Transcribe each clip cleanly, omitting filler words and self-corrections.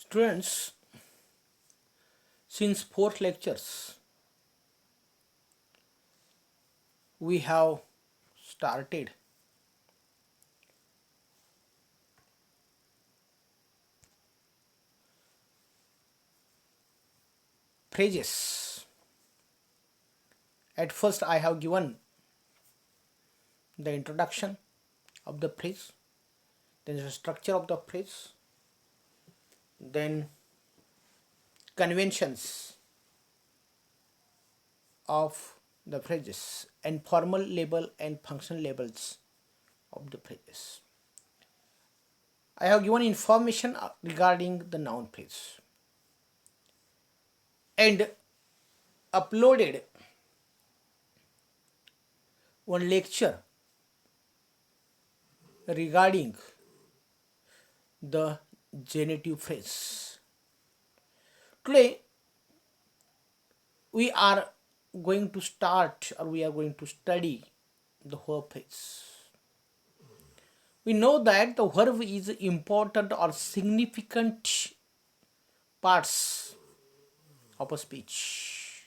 Students, since 4 lectures, we have started phrases. At first, I have given the introduction of the phrase, then the structure of the phrase, then conventions of the phrases, and formal label and functional labels of the phrases. I have given information regarding the noun phrase and uploaded one lecture regarding the genitive phrase. Today we are going to start, or we are going to study the verb phrase. We know that the verb is important or significant parts of a speech.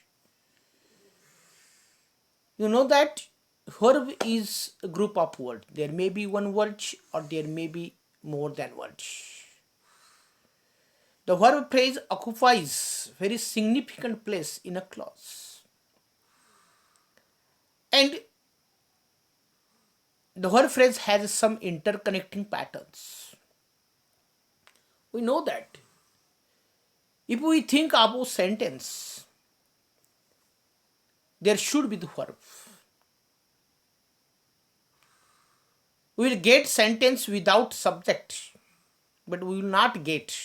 You know that verb is a group of words. There may be one word or there may be more than words. The verb phrase occupies very significant place in a clause. And the verb phrase has some interconnecting patterns. We know that if we think about sentence, there should be the verb. We will get sentence without subject, but we will not get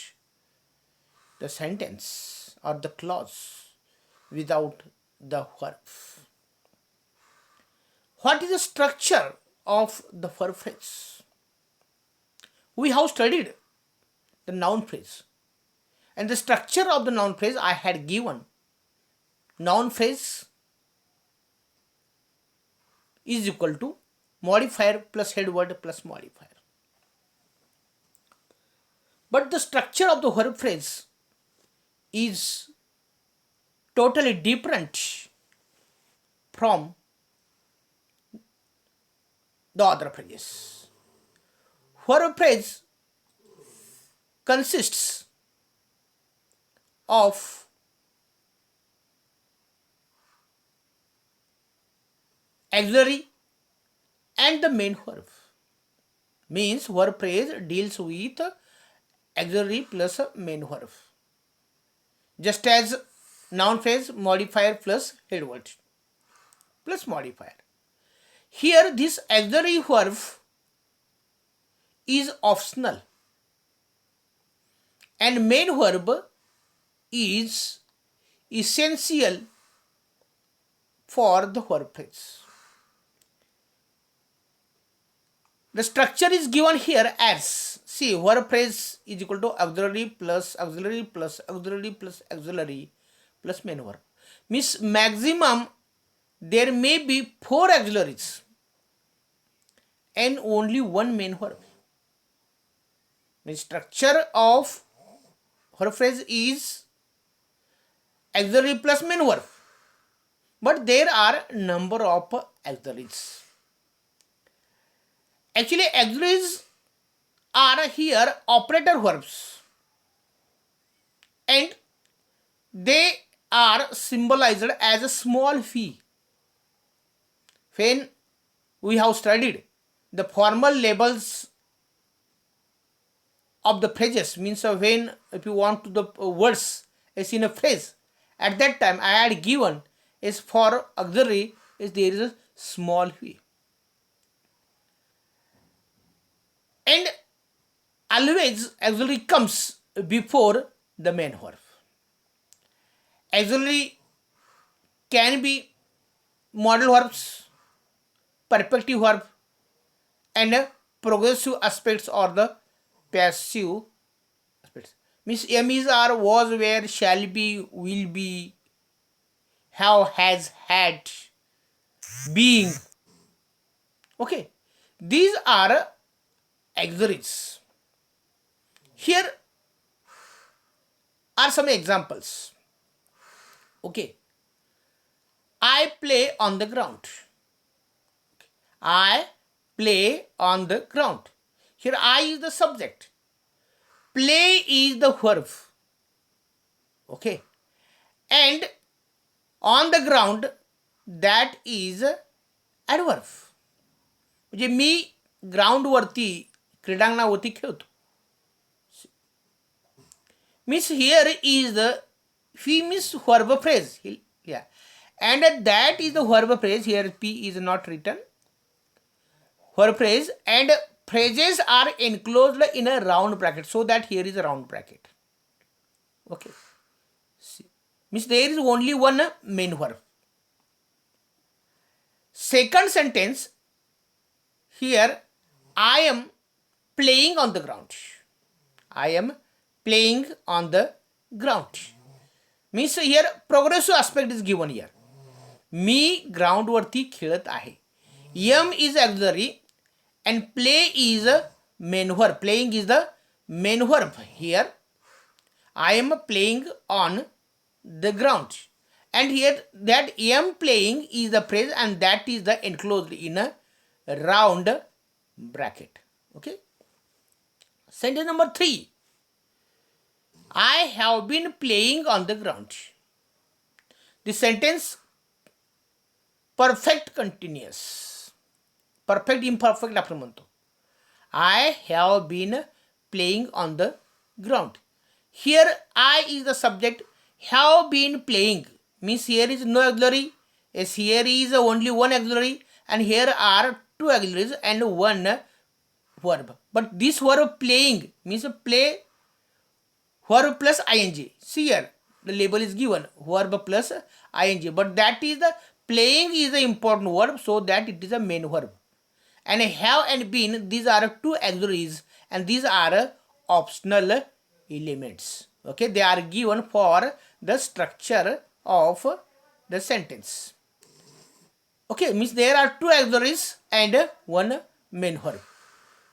the sentence or the clause without the verb. What is the structure of the verb phrase? We have studied the noun phrase, and the structure of the noun phrase I had given. Noun phrase is equal to modifier plus head word plus modifier. But the structure of the verb phrase is totally different from the other phrases. Verb phrase consists of auxiliary and the main verb. Means verb phrase deals with auxiliary plus main verb. Just as noun phrase modifier plus head word plus modifier. Here this auxiliary verb is optional and main verb is essential for the verb phrase. The structure is given here as, see, verb phrase is equal to auxiliary plus auxiliary plus auxiliary plus auxiliary plus main verb. Means maximum there may be 4 auxiliaries and only one main verb. The structure of verb phrase is auxiliary plus main verb, but there are number of auxiliaries. Actually, auxiliaries are here operator verbs, and they are symbolized as a small v. When we have studied the formal labels of the phrases, means when if you want to the words as in a phrase, at that time I had given is for auxiliary is there is a small v. And always auxiliary comes before the main verb. Auxiliary can be modal verbs, perfective verb, and progressive aspects or the passive aspects. Means am, is, are, was, were, shall be, will be, have, has, had, being. Okay, these are auxiliaries. Here are some examples. Okay, I play on the ground. I play on the ground. Here I is the subject, play is the verb. Okay, and on the ground that is adverb. म्हणजे मी ग्राउंडवरती क्रीडांगणावरती खेळतो. Means here is the P means verb phrase. Yeah, and that is the verb phrase. Here P is not written. Verb phrase, and phrases are enclosed in a round bracket, so that here is a round bracket. Okay, see, means there is only one main verb. Second sentence, here I am playing on the ground. I am playing on the ground. Means here progressive aspect is given here. मी ग्राउंडवरती खेळत आहे. M is auxiliary and play is a main verb. Playing is the main verb. Here I am playing on the ground, and here that am playing is the phrase, and that is the enclosed in a round bracket. Okay, sentence number 3, I have been playing on the ground. The sentence perfect continuous, perfect imperfect आपण म्हणतो. I have been playing on the ground. Here I is the subject, have been playing means here is no auxiliary. Yes, here is only one auxiliary, and here are two auxiliaries and one verb. But this verb playing means play verb plus ing. See here the label is given verb plus ing, but that is the playing is the important verb, so that it is a main verb. And have and been, these are two auxiliaries, and these are optional elements. Okay, they are given for the structure of the sentence. Okay, means there are two auxiliaries and one main verb.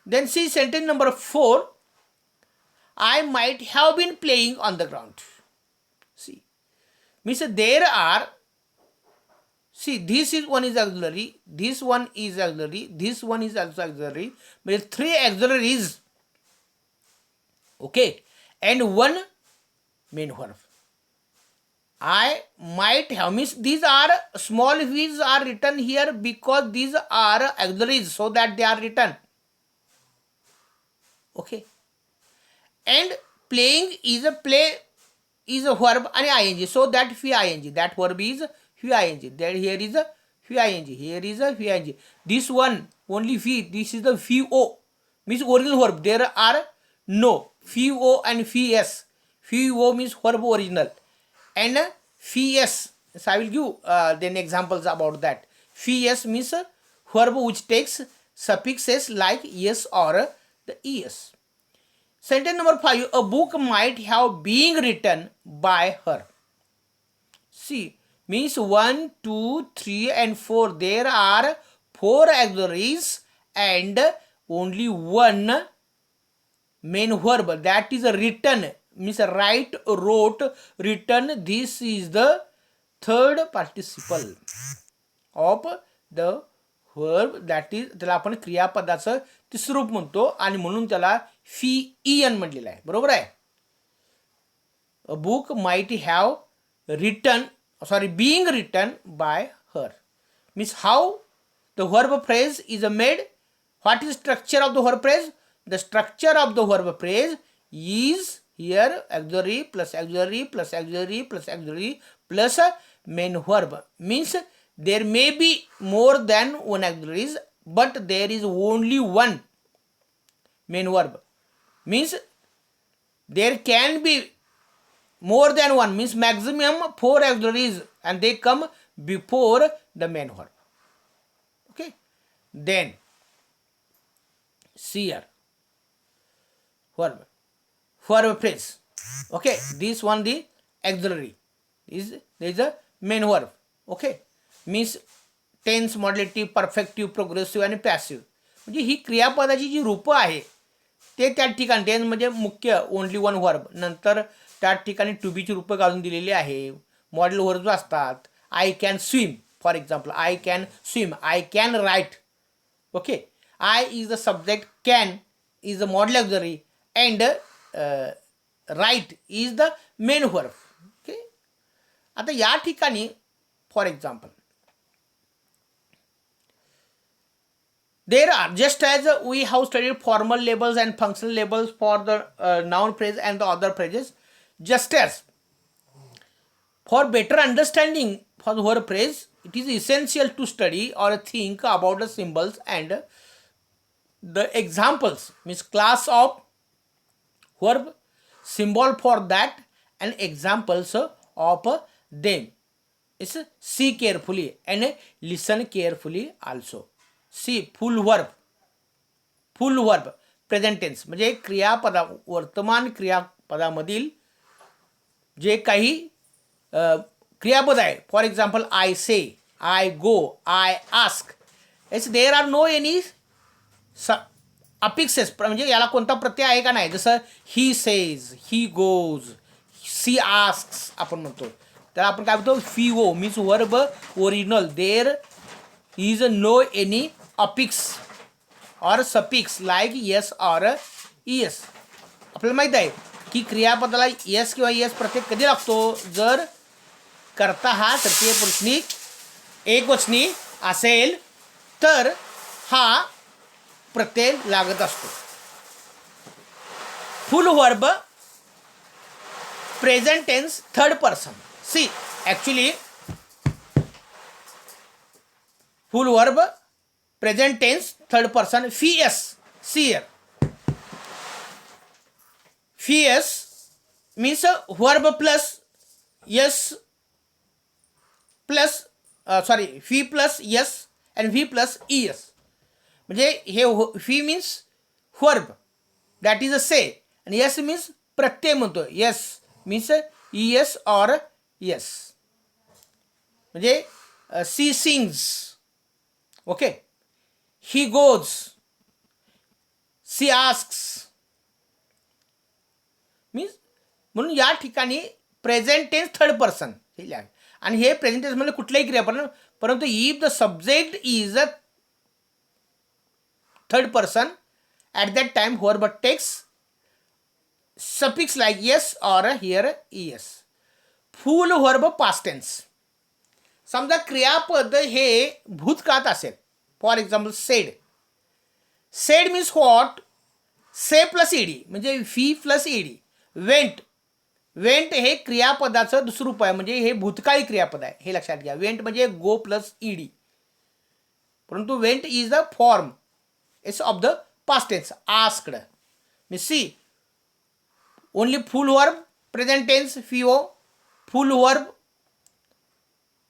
Then see sentence number 4, I might have been playing on the ground. See, means there are, see, this is one is auxiliary, this one is auxiliary, this one is also auxiliary, but 3 auxiliaries. Okay, and one main verb. I might have, means these are small v's are written here because these are auxiliaries, so that they are written. Okay, and playing is a play is a verb and ing, so that phi ing, that verb is phi ing, that here is a phi ing, here is a phi ing, this one only phi, this is the phi o, means original verb. There are no phi o and phi s. Phi o means verb original, and phi s, so I will give then examples about that. Phi s means verb which takes suffix s like yes or the es. Sentence number 5, a book might have been written by her. See, means 1, 2, 3 and 4. There are 4 auxiliaries and only one main verb, that is written, means write, wrote, written. This is the third participle of the verb, that is त्याला आपण क्रियापदाचं तिसरं रूप म्हणतो आणि म्हणून त्याला fee ईएन म्हटलेलं आहे. बरोबर आहे. A book might have written, sorry being written by her. Means how the verb phrase is made. What is structure of the verb phrase? The structure of the verb phrase is here auxiliary plus auxiliary plus auxiliary plus auxiliary plus a main verb. Means there may be more than one auxiliaries, but there is only one main verb. Means there can be more than one, means maximum 4 auxiliaries, and they come before the main verb. Okay, then see here verb phrase. Okay, this one the auxiliary is, there is a main verb. Okay, means tense, modulative, perfective, progressive आणि passive, म्हणजे ही क्रियापदाची जी रूपं आहे ते त्या ठिकाणी. Tense म्हणजे मुख्य ओनली वन वर्ब, नंतर त्या ठिकाणी टू बीची रूपं घालून दिलेली आहे. मॉडेल वर्ब जो असतात, I can swim for example, I can swim, I can write. Okay, I is the subject, can is the modal auxiliary and write is the main verb. Okay, आता या ठिकाणी for example there are, just as we have studied formal labels and functional labels for the noun phrase and the other phrases, just as for better understanding for the verb phrase, it is essential to study or think about the symbols and the examples, means class of verb, symbol for that and examples of them. Is see carefully and listen carefully also. See full verb present tense म्हणजे क्रियापदा, वर्तमान क्रियापदामधील जे काही क्रियापद आहे. For example I say, I go, I ask, it's there are no any affixes, म्हणजे याला कोणता प्रत्यय आहे का नाही. जसं he says, he goes, she asks आपण म्हणतो, तर आपण काय म्हणतो V O means verb original. There is no any affix or suffix like es और इयस. आपल्याला माहीत आहे की क्रियापदाला येस किंवा येस प्रत्यय कधी लागतो, जर कर्ता हा तृतीय पुरुषनी एकवचनी असेल तर हा प्रत्यय लागत असतो. Full verb present tense third person. See actually full verb present tense third person, fs, see here, fs means verb plus yes plus v plus yes and v plus es. म्हणजे हे v means verb that is a say and yes means प्रत्यय म्हणतो. yes means es or yes. म्हणजे she sings. Okay, he goes, she asks, means म्हणून या ठिकाणी present tense third person हे लिहा. आणि हे प्रेझेंट टेन्स म्हणजे कुठल्याही क्रियापद, परंतु if the subject is a third person at that time verb takes suffix like es or here ies. Full verb past tense. समजा क्रियापद हे भूतकाळात असेल. For example said, said means what, say plus ED म्हणजे V plus ED. Went, went हे क्रियापदाचं दुसरं रूप आहे, म्हणजे हे भूतकाळी क्रियापद आहे, हे लक्षात घ्या. वेंट म्हणजे गो प्लस ईडी, परंतु went is the form it's of the past tense. Asked me see only full verb present tense V O, full verb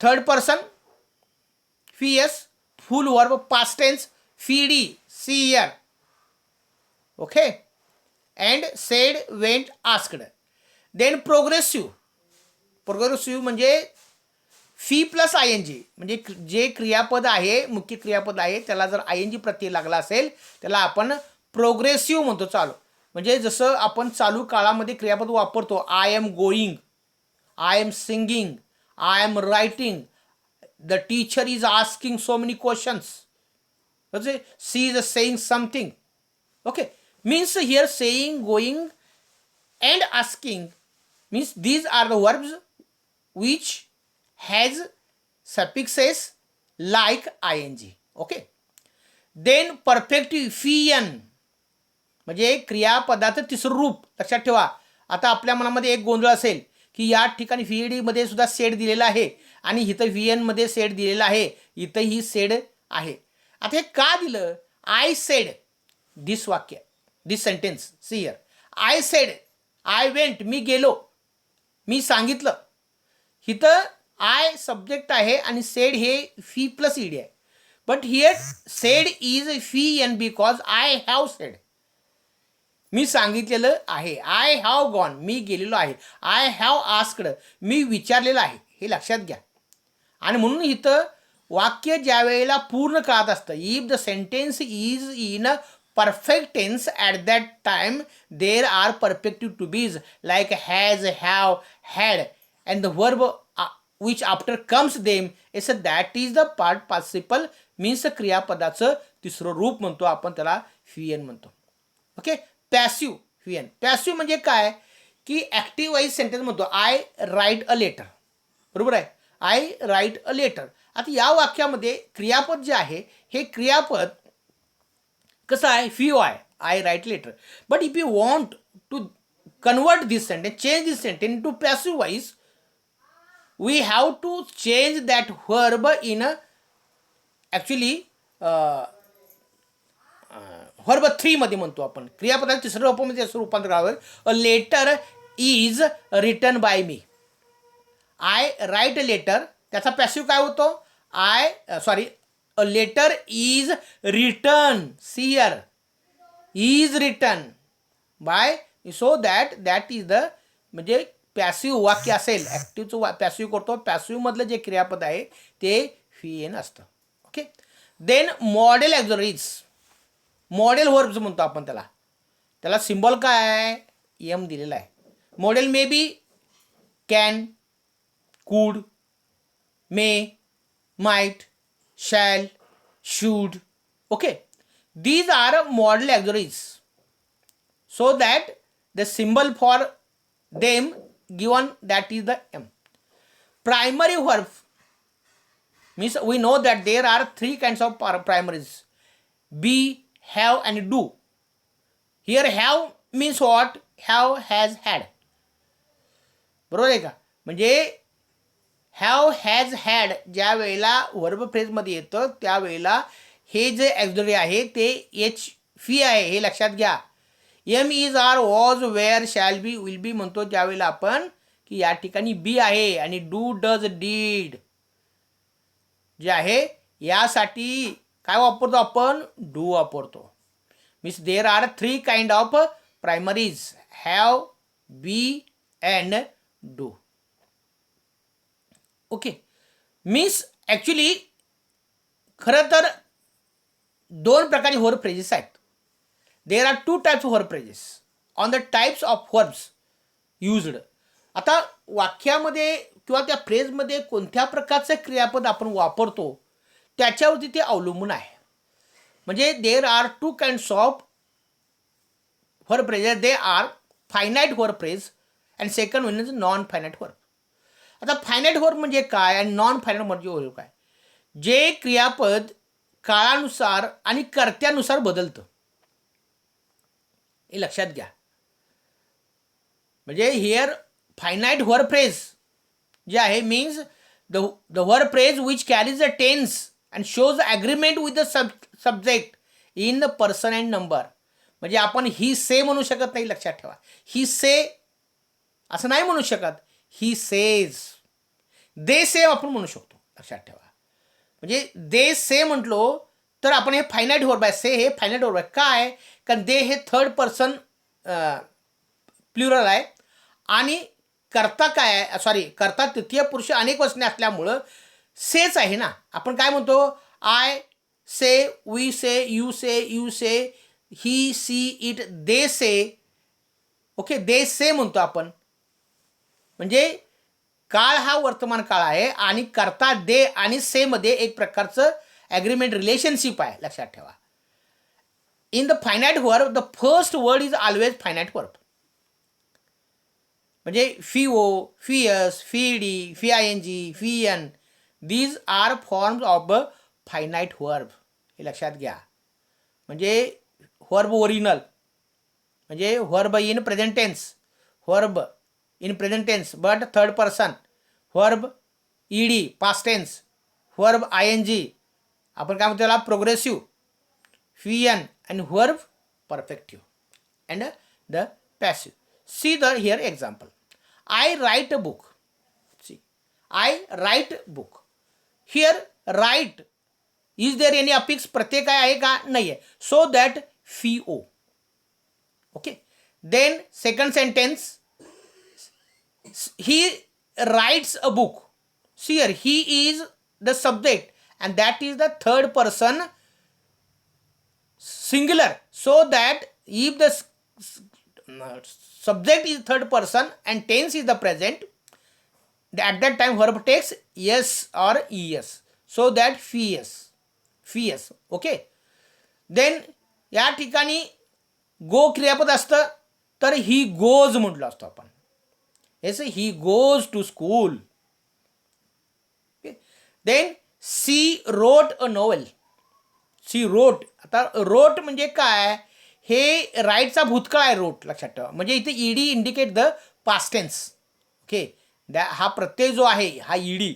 third person V S, full verb past tense feed, see here. Okay, and said, went, asked. Then progressive, progressive म्हणजे V plus I N G, म्हणजे जे क्रियापद आहे, मुख्य क्रियापद आहे, त्याला जर आय एन जी प्रत्यय लागला असेल त्याला आपण प्रोग्रेसिव्ह म्हणतो. चालू म्हणजे जसं आपण चालू काळामध्ये क्रियापद वापरतो. I am going, I am singing, I am writing, the teacher is asking so many questions, she is saying something. Okay, means here saying, going and asking means these are the verbs which has suffixes like ing. Okay, then perfective fian म्हणजे क्रियापदाचं तिसरं रूप. लक्षात ठेवा, आता आपल्या मनामध्ये एक गोंधळ असेल की या ठिकाणी व्ही मध्ये सुद्धा सेड दिलेला आहे आणि इथं व्ही एनमध्ये सेड दिलेला आहे, इथंही सेड आहे. आता हे का दिलं? आय सेड, दिस वाक्य, this sentence, see here, I said, I went, मी गेलो, मी सांगितलं. इथं आय सब्जेक्ट आहे आणि सेड हे फी प्लस ईडी आहे. But here said is V N because I have said, मी सांगितलेलं आहे. आय हॅव गॉन, मी गेलेलो आहे. आय हॅव आस्क्ड, मी विचारलेलं आहे. हे लक्षात घ्या. आणि म्हणून इथं वाक्य ज्या वेळेला पूर्ण काळात असतं, if the sentence is in perfect tense at that time there are perfective to be's like has, have, had, and the verb which after comes them is that is the part participle means क्रियापदाचं तिसरं रूप म्हणतो आपण त्याला VN म्हणतो. Okay, passive VN. Passive म्हणजे काय की active wise sentence म्हणतो. आय राईट अ लेटर, बरोबर आहे, आय राईट अ लेटर. आता या वाक्यामध्ये क्रियापद जे आहे हे क्रियापद कसं आहे, VO आहे, I write letter. But if you want to convert this sentence, change this sentence into passive voice, we have to change that verb in actually verb 3 मध्ये म्हणतो आपण. क्रियापदाच्या तिसऱ्या रूपामध्ये असं रूपांतर करावं. A letter is written by me. I write a letter, त्याचा passive काय होतो, a letter is written, seer is written by, so that is the, म्हणजे पॅसिव्ह वाक्य असेल, ॲक्टिव्हचं पॅसिव्ह करतो, पॅसिव्ह मधलं जे क्रियापद आहे ते VN असतं. Okay, then modal auxiliaries, modal verbs म्हणतो आपण त्याला सिम्बॉल काय आहे, M दिलेला आहे. Model may be can, could, may, might, shall, should. Okay, these are model auxiliaries so that the symbol for them given that is the M. Primary verb means we know that there are three kinds of primaries: be, have, and do. Here have means what, have, has, had. बरोबर आहे का, म्हणजे have, has, had ज्या वेळेला verb फ्रेजमध्ये येतं त्यावेळेला हे जे ॲक्झिलरी आहे ते HV आहे, हे लक्षात घ्या. Am, is, are, was, were, shall be, will be म्हणतो ज्यावेळेला आपण की या ठिकाणी बी आहे, आणि डू, डज, डीड जे आहे यासाठी काय वापरतो आपण, डू वापरतो. Means there are 3 kind of primaries, have, be and do. Okay, means actually खरं तर 2 प्रकारचे वर्ब फ्रेजेस आहेत. There are 2 types of verb phrases on the types of verbs used. आता वाक्यामध्ये किंवा त्या फ्रेजमध्ये कोणत्या प्रकारचं क्रियापद आपण वापरतो त्याच्यावरती ते अवलंबून आहे. म्हणजे देर are 2 kinds of verb phrases. They are finite verb phrase and second one is non finite verb. आता फायनाईट वर्ब म्हणजे काय आणि नॉन फायनाईट म्हणजे वर्ब काय, जे क्रियापद काळानुसार आणि कर्त्यानुसार बदलतं, हे लक्षात घ्या. म्हणजे हिअर फायनाईट वर्ब फ्रेज जे आहे means the verb phrase which carries a tense and shows agreement with the subject in the person and number. म्हणजे आपण ही से म्हणू शकत नाही, लक्षात ठेवा. ही से असं नाही म्हणू शकत, ही सेज. दे से आपण म्हणू शकतो, लक्षात ठेवा. म्हणजे दे से म्हटलो तर आपण हे फायनाईट वर्ब आहे, से हे फायनाईट वर्ब आहे. काय, कारण दे हे थर्ड पर्सन प्लुरल आहे आणि कर्ता काय आहे, कर्ता तृतीय पुरुष अनेक वचने असल्यामुळं सेच आहे ना. आपण काय म्हणतो, I say, we say, you say, he, she, it, they say. Okay, they say म्हणतो आपण. म्हणजे काळ हा वर्तमान काळ आहे आणि कर्ता दे आणि से मध्ये एक प्रकारचं ॲग्रीमेंट रिलेशनशिप आहे, लक्षात ठेवा. In the finite verb the first word is always finite verb. म्हणजे FIO, FIS, FID, FING, FIN, these are forms of finite verb, हे लक्षात घ्या. म्हणजे वर्ब ओरिजिनल म्हणजे verb in present tense, verb in present tense but third person, verb ED past tense, verb ING आपण काय म्हणतो त्याला progressive, VN, and verb perfective and the passive. See the here example. I write a book. See, I write book. Here write, is there any affix प्रत्यय काय आहे का, नाही आहे. So that FIO. Okay. Then second sentence, he writes a book. See here, he is the subject and that is the third person singular, so that if the subject is third person and tense is the present, at that time verb takes yes or es, so that fees. Okay. Then या ठिकाणी गो क्रियापद असतं तर he goes म्हटलं असतं आपण. Yes, he goes to school. Then she wrote a novel. She wrote. आता wrote म्हणजे काय, हे राईटचा भूतकाळ आहे रोट, लक्षात ठेवा. म्हणजे इथे ED indicate the past tense. Okay. हा प्रत्यय जो आहे हा ईडी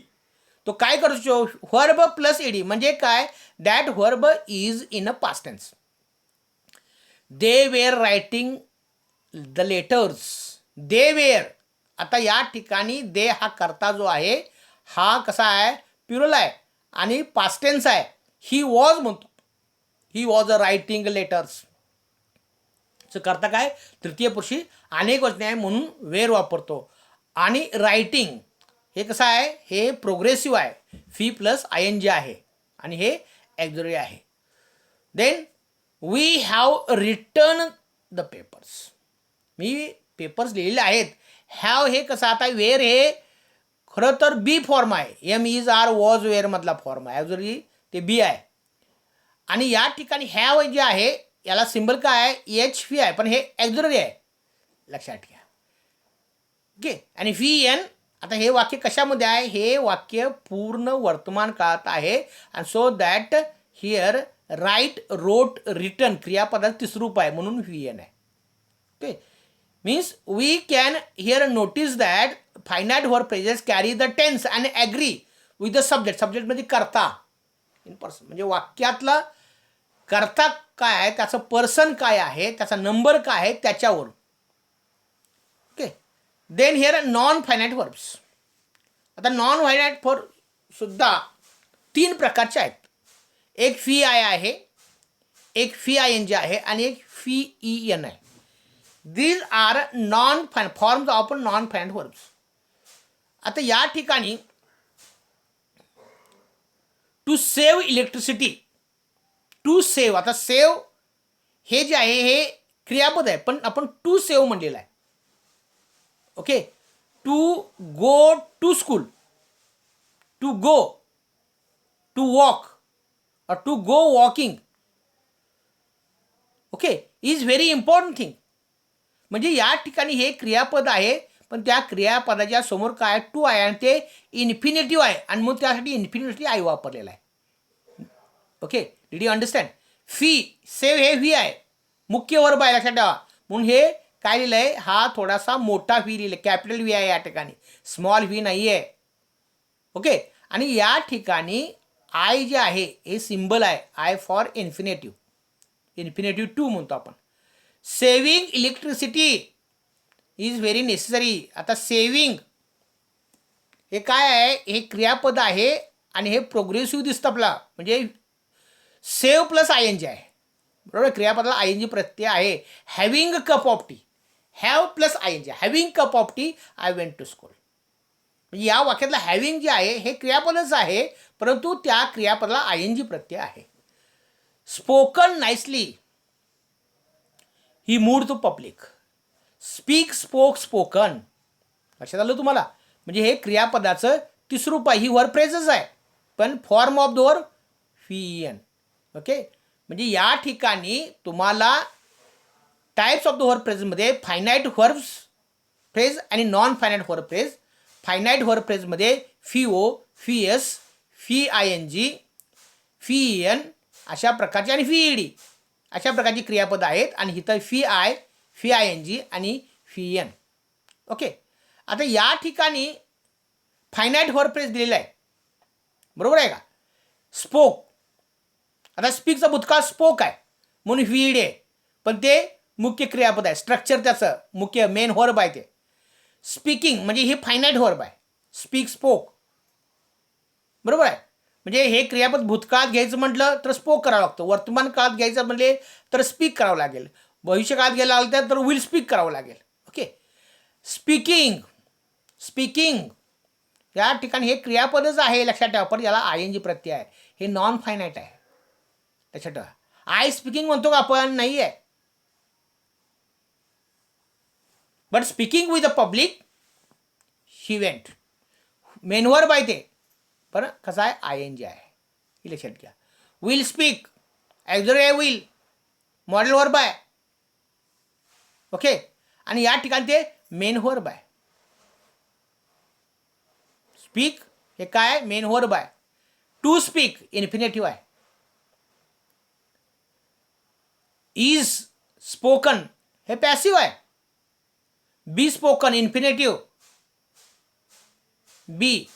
तो काय करतो, व्हर्ब प्लस ईडी म्हणजे काय, that verb is in a past tense. They were writing the letters. They were. आता या ठिकाणी दे हा करता जो आहे हा कसा आहे, प्युरल आहे आणि पास्ट टेन्स आहे. ही वॉज म्हणतो, he was a writing letters. करता काय, तृतीय पुरुषी अनेक वचने आहे म्हणून वेर वापरतो. आणि रायटिंग हे कसं आहे, हे प्रोग्रेसिव्ह आहे, V plus I N G आहे आणि हे ॲक्झिलरी आहे. Then we have written the papers. मी पेपर्स लिहिलेले आहेत. हॅव हे कसं, आता वेर हे खरं तर बी फॉर्म आहे, एम इज आर वॉज वेअरमधला फॉर्म आहे, ॲक्झिलरी ते बी आहे. आणि या ठिकाणी हॅव जे आहे याला सिम्बल काय आहे, एच फी आहे, पण हे ॲक्झिलरी आहे, लक्षात घ्या. ओके. आणि व्ही एन. आता हे वाक्य कशामध्ये आहे, हे वाक्य पूर्ण वर्तमान काळात आहे. आणि so that here write wrote written क्रियापदाचं तिसरं रूप आहे म्हणून व्ही एन आहे. Okay. Means we can here notice that finite verb phrases carry the tense and agree with the subject. Subject म्हणजे करता इन पर्सन, म्हणजे वाक्यातला करता काय आहे, त्याचं पर्सन काय आहे, त्याचा नंबर काय आहे त्याच्यावर. Okay. Then here non finite verbs. आता नॉन फायनाईट व्हर्ब सुद्धा 3 प्रकारचे आहेत. एक फी आय आहे, एक फी आय एन जी आहे आणि एक फी ई एन आहे. These are non forms of non finite verbs. आता या ठिकाणी to save electricity. To save. आता सेव्ह हे जे आहे हे क्रियापद आहे, पण आपण टू सेव्ह म्हणलेलं आहे. Okay. To go to school, to go, to walk और to go walking. Okay. Is very important thing. म्हणजे या ठिकाणी हे क्रियापद आहे, पण त्या क्रियापदाच्या समोर काय टू आहे आणि ते इन्फिनिटिव्ह आहे आणि मग त्यासाठी इन्फिनिटली आय वापरलेला आहे. Okay. Did you understand. Fee save हे व्ही आहे, मुख्य वर्ब आहे, लक्षात ठेवा. म्हणून हे काय लिहिलं आहे, हा थोडासा मोठा व्ही लिहिलं आहे, कॅपिटल व्ही आहे या ठिकाणी, स्मॉल व्ही नाही आहे. ओके. आणि या ठिकाणी आय जे आहे हे सिम्बल आहे, I for infinitive, infinitive to म्हणतो आपण. Saving electricity is very necessary. आता सेविंग हे काय आहे, हे क्रियापद आहे आणि हे प्रोग्रेसिव्ह दिसतं आपला, म्हणजे save plus I N G आहे, बरोबर. क्रियापदाला आय एन जी प्रत्यय आहे. Having cup of tea, have plus I N G, having cup of tea I went to school. म्हणजे या वाक्यातलं हॅविंग जे आहे हे क्रियापदच आहे, परंतु त्या क्रियापदाला आय एन जी प्रत्यय आहे. Spoken nicely, he moved to public. Speak, spoke, spoken. लक्षात आलं तुम्हाला. म्हणजे हे क्रियापदाचं तिसरं रूप आहे. ही वर्ब फ्रेजच आहे, पण form of the verb V N. Okay. म्हणजे या ठिकाणी तुम्हाला टाईप्स ऑफ द वर्ब फ्रेजमध्ये फायनाईट व्हर्ब्स फ्रेज आणि non finite verb phrase. Finite verb फ्रेजमध्ये V O, V S, V I N G, V E N अशा प्रकारची आणि फी ई डी अशा प्रकारची क्रियापद आहेत. आणि इथं V I, V I N G आणि फी एन. ओके. आता या ठिकाणी फायनाईट व्हर्ब फ्रेज दिलेला आहे, बरोबर आहे का. स्पोक. आता स्पीकचा भूतकाळ स्पोक आहे म्हणून व्ही ई डी आहे, पण ते मुख्य क्रियापद आहे, स्ट्रक्चर त्याचं मुख्य मेन व्हर्ब आहे ते. स्पीकिंग म्हणजे हे फायनाईट व्हर्ब आहे, स्पीक, स्पोक, बरोबर आहे. म्हणजे हे क्रियापद भूतकाळात घ्यायचं म्हटलं तर स्पोक करावं लागतं, वर्तमान काळात घ्यायचं म्हणले तर स्पीक करावं लागेल, भविष्यकाळात घ्यायला लागलं तर विल स्पीक करावं लागेल. ओके. स्पीकिंग, स्पीकिंग या ठिकाणी हे क्रियापदच आहे, लक्षात ठेवा, पण याला आय एन जी प्रत्यय आहे. हे नॉन फायनाईट आहे, लक्षात ठेवा. आय स्पीकिंग म्हणतो का आपण? नाही आहे. But speaking with the public he went. Main verb आहे ते, पण कसं आहे? आय एन जी आहे. हे लक्षात घ्या. विल स्पीक ॲक्झिलरी आहे, विल मॉडेल वर्ब आहे. ओके. आणि या ठिकाणी ते मेन वर्ब आहे. स्पीक हे काय? मेन वर्ब आहे. टू स्पीक इन्फिनेटिव्ह आहे. इज स्पोकन हे पॅसिव्ह आहे. बी स्पोकन इन्फिनेटिव्ह बी.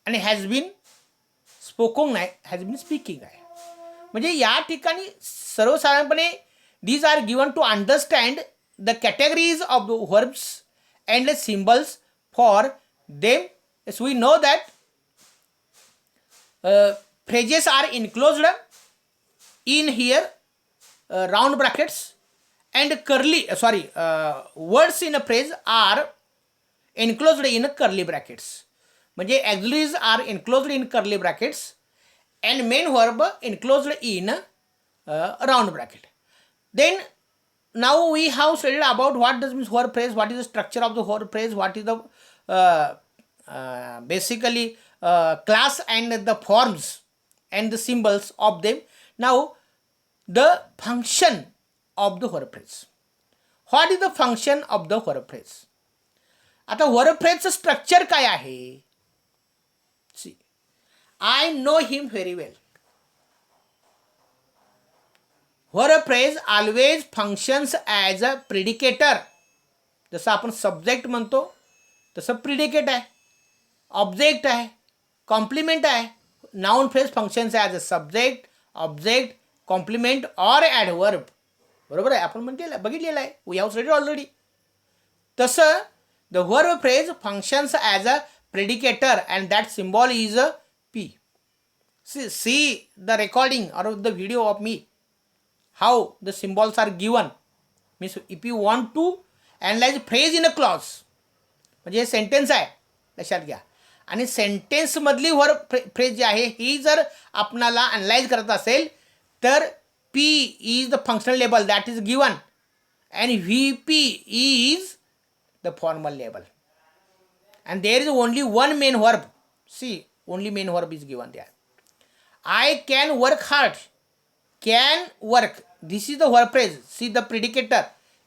आणि हॅज बीन स्पोकन नाही, हॅज बीन स्पीकिंग आहे. म्हणजे या ठिकाणी सर्वसाधारणपणे these are given to understand the categories of the verbs and the symbols for them. Yes, we know that phrases are enclosed in here round brackets, and words in a phrase are enclosed in curly brackets. म्हणजे auxiliaries are enclosed in curly brackets and main verb enclosed in round bracket. Then now we have studied about what does means verb phrase, what is the structure of the verb phrase, what is the basically class and the forms and the symbols of them. Now the function of the verb phrase. What is the function of the verb phrase? आता verb phrase structure काय आहे? See, I know him very well. Verb phrase always functions as a predicator. जसं आपण subject म्हणतो तसं predicate आहे, object आहे, complement आहे. Noun phrase functions as a subject, object, complement or adverb. बरोबर आहे, आपण म्हणलेलं बघितलेलं आहे, वी हॅव स्टडीड ऑलरेडी. तसं the verb phrase functions as a predicator and that symbol is a P. See the recording or the video of me. How the symbols are given. Means if you want to analyze phrase in a clause, म्हणजे sentence आहे, लक्षात घ्या. आणि सेंटेन्समधली verb phrase जी आहे ही जर आपणाला analyse करत असेल तर P is the functional label that is given and V P is the formal label. And there is only one main verb. See, only main verb is given there. I can work hard. Can work, this is the verb phrase. See, the predicator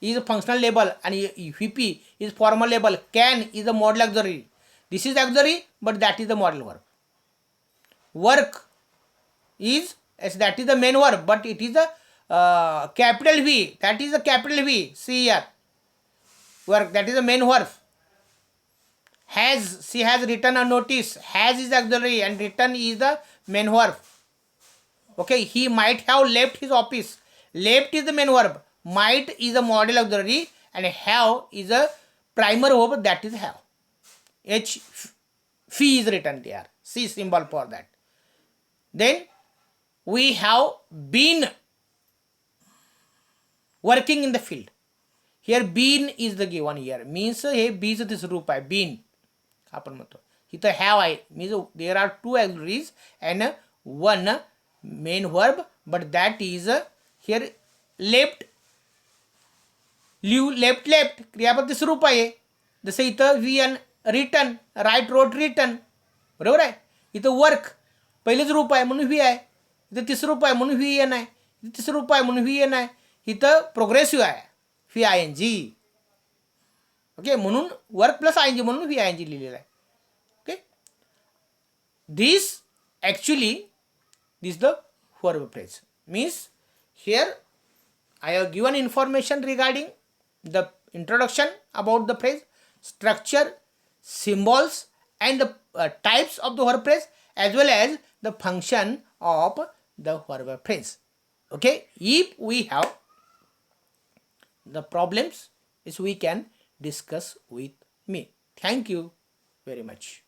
is a functional label and VP is formal label. Can is the modal auxiliary. This is auxiliary, but that is the modal verb. Work is, yes, that is the main verb, but it is a capital V. That is the capital V. See here, work, that is the main verb. Has, she has written a notice. Has is auxiliary and written is the main verb. Okay, he might have left his office. Left is the main verb. Might is a modal auxiliary and have is a primer verb, that is have. H phi is written there. C symbol for that. Then we have been working in the field. Here been is the given here. Means हे बीज this रूप आहे, been आपण म्हणतो. इथं have आहे. Means there are two auxiliaries and one main verb, but that is here left. Live left left क्रियापद तिसरं रूप आहे. जसं इथं V N return, write wrote return. बरोबर आहे. इथं वर्क पहिलेच रूप आहे म्हणून व्ही आहे. इथं तिसरं रूप आहे म्हणून व्ही एन आहे. इथं तिसरं रूप आहे म्हणून व्ही एन आहे. इथं प्रोग्रेसिव्ह आहे, V I N G. Okay, म्हणून work plus I N G म्हणून व्ही आय एन जी लिहिलेलं आहे. Okay, this actually this is the verb phrase. Means here I have given information regarding the introduction about the phrase, structure, symbols and the types of the verb phrase as well as the function of the verb phrase. Okay, if we have the problems, is we can discuss with me. Thank you very much.